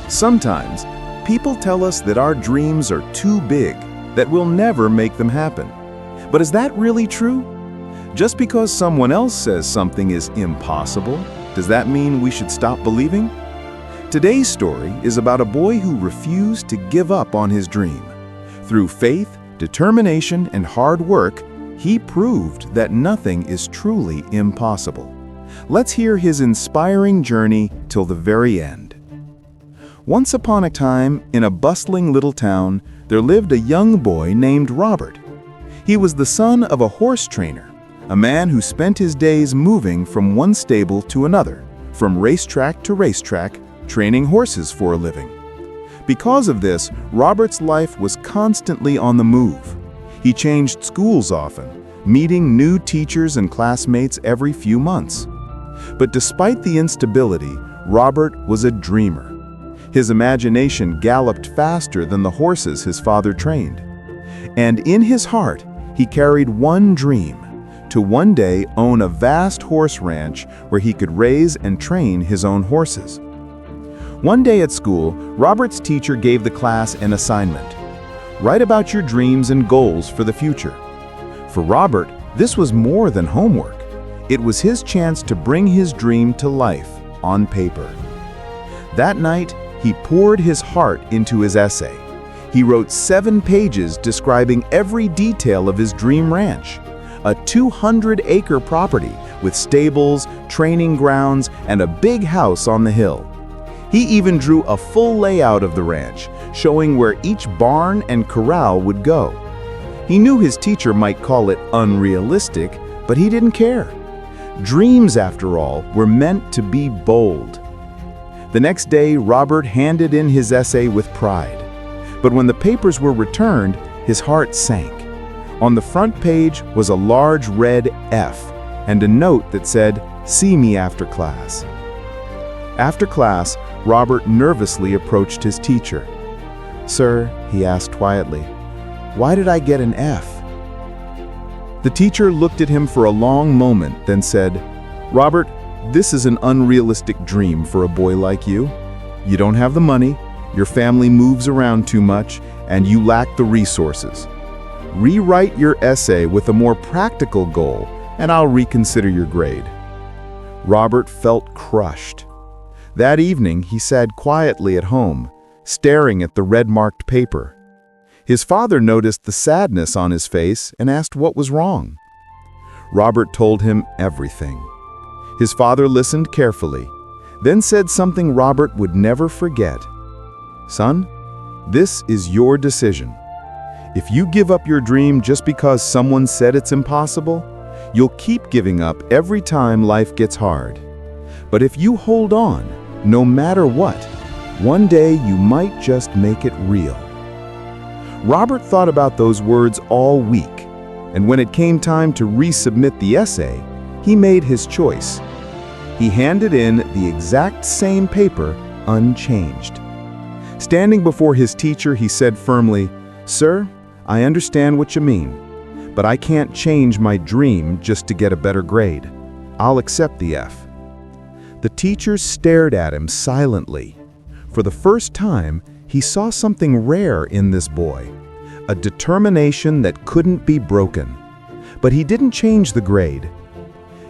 Sometimes, people tell us that our dreams are too big, that we'll never make them happen. But is that really true? Just because someone else says something is impossible, does that mean we should stop believing? Today's story is about a boy who refused to give up on his dream. Through faith, determination, and hard work, he proved that nothing is truly impossible. Let's hear his inspiring journey till the very end. Once upon a time, in a bustling little town, there lived a young boy named Robert. He was the son of a horse trainer, a man who spent his days moving from one stable to another, from racetrack to racetrack, training horses for a living. Because of this, Robert's life was constantly on the move. He changed schools often, meeting new teachers and classmates every few months. But despite the instability, Robert was a dreamer. His imagination galloped faster than the horses his father trained. And in his heart, he carried one dream: to one day own a vast horse ranch where he could raise and train his own horses. One day at school, Robert's teacher gave the class an assignment: write about your dreams and goals for the future. For Robert, this was more than homework. It was his chance to bring his dream to life on paper. That night, he poured his heart into his essay. He wrote 7 pages describing every detail of his dream ranch, a 200-acre property with stables, training grounds, and a big house on the hill. He even drew a full layout of the ranch, showing where each barn and corral would go. He knew his teacher might call it unrealistic, but he didn't care. Dreams, after all, were meant to be bold. The next day, Robert handed in his essay with pride. But when the papers were returned, his heart sank. On the front page was a large red F and a note that said, "See me after class." After class, Robert nervously approached his teacher. "Sir," he asked quietly, "why did I get an F?" The teacher looked at him for a long moment, then said, "Robert, this is an unrealistic dream for a boy like you. You don't have the money, your family moves around too much, and you lack the resources. Rewrite your essay with a more practical goal, and I'll reconsider your grade." Robert felt crushed. That evening, he sat quietly at home, staring at the red-marked paper. His father noticed the sadness on his face and asked what was wrong. Robert told him everything. His father listened carefully, then said something Robert would never forget. "Son, this is your decision. If you give up your dream just because someone said it's impossible, you'll keep giving up every time life gets hard. But if you hold on, no matter what, one day you might just make it real." Robert thought about those words all week, and when it came time to resubmit the essay, he made his choice. He handed in the exact same paper, unchanged. Standing before his teacher, he said firmly, "Sir, I understand what you mean, but I can't change my dream just to get a better grade. I'll accept the F." The teacher stared at him silently. For the first time, he saw something rare in this boy, a determination that couldn't be broken. But he didn't change the grade.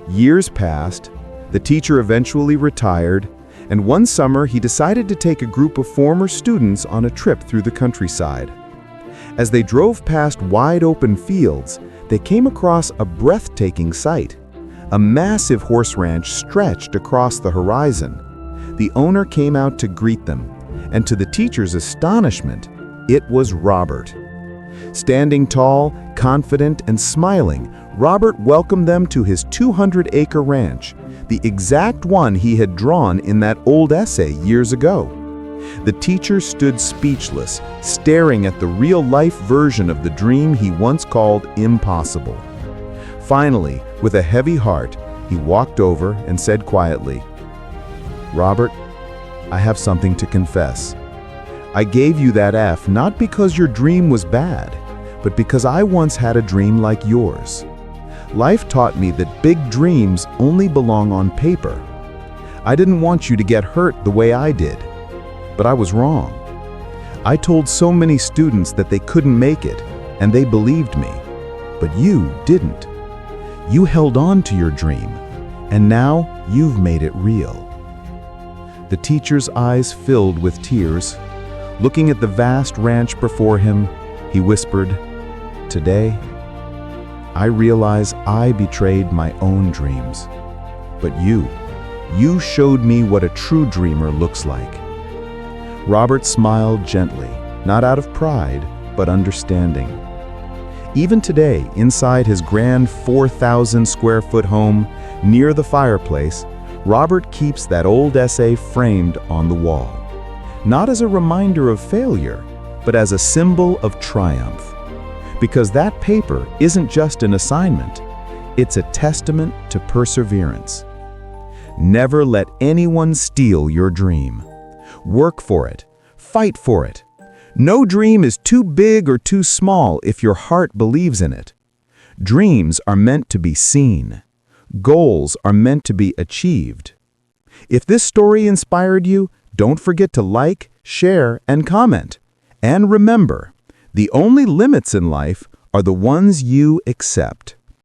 Years passed, the teacher eventually retired, and one summer he decided to take a group of former students on a trip through the countryside. As they drove past wide-open fields, they came across a breathtaking sight. A massive horse ranch stretched across the horizon. The owner came out to greet them, and to the teacher's astonishment, it was Robert. Standing tall, confident, and smiling, Robert welcomed them to his 200-acre ranch, the exact one he had drawn in that old essay years ago. The teacher stood speechless, staring at the real-life version of the dream he once called impossible. Finally, with a heavy heart, he walked over and said quietly, "Robert, I have something to confess. I gave you that F not because your dream was bad, but because I once had a dream like yours. Life taught me that big dreams only belong on paper. I didn't want you to get hurt the way I did. but I was wrong. I told so many students that they couldn't make it, and they believed me. But you didn't. You held on to your dream, and now you've made it real." The teacher's eyes filled with tears. Looking at the vast ranch before him, he whispered, "Today, I realize I betrayed my own dreams. But you showed me what a true dreamer looks like." Robert smiled gently, not out of pride, but understanding. Even today, inside his grand 4,000-square-foot home, near the fireplace, Robert keeps that old essay framed on the wall. Not as a reminder of failure, but as a symbol of triumph. Because that paper isn't just an assignment, it's a testament to perseverance. Never let anyone steal your dream. Work for it. Fight for it. No dream is too big or too small if your heart believes in it. Dreams are meant to be seen. Goals are meant to be achieved. If this story inspired you, don't forget to like, share, and comment. And remember, the only limits in life are the ones you accept.